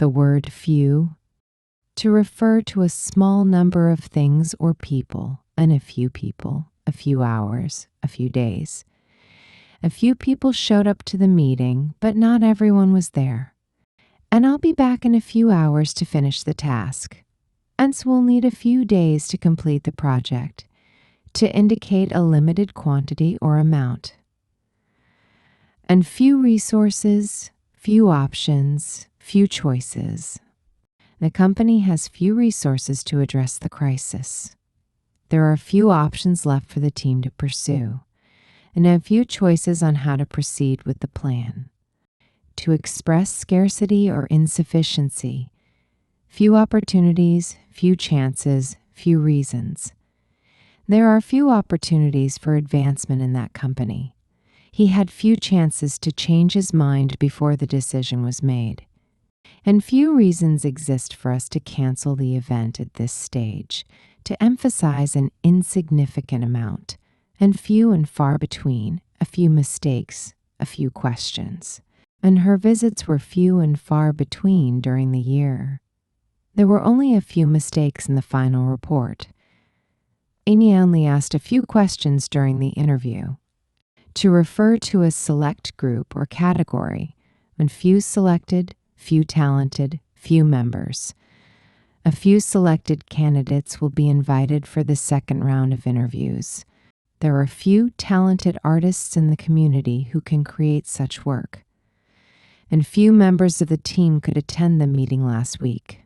the word few, to refer to a small number of things or people, and a few hours, a few days. A few people showed up to the meeting, but not everyone was there. And I'll be back in a few hours to finish the task. And so we'll need a few days to complete the project, to indicate a limited quantity or amount. And few resources, few options, few choices. The company has few resources to address the crisis. There are few options left for the team to pursue, and a few choices on how to proceed with the plan. To express scarcity or insufficiency, few opportunities, few chances, few reasons. There are few opportunities for advancement in that company. He had few chances to change his mind before the decision was made. And few reasons exist for us to cancel the event at this stage, to emphasize an insignificant amount, and few and far between, a few mistakes, a few questions. And her visits were few and far between during the year. There were only a few mistakes in the final report. Amy only asked a few questions during the interview. To refer to a select group or category, when few selected, few talented, few members. A few selected candidates will be invited for the second round of interviews. There are few talented artists in the community who can create such work. And few members of the team could attend the meeting last week.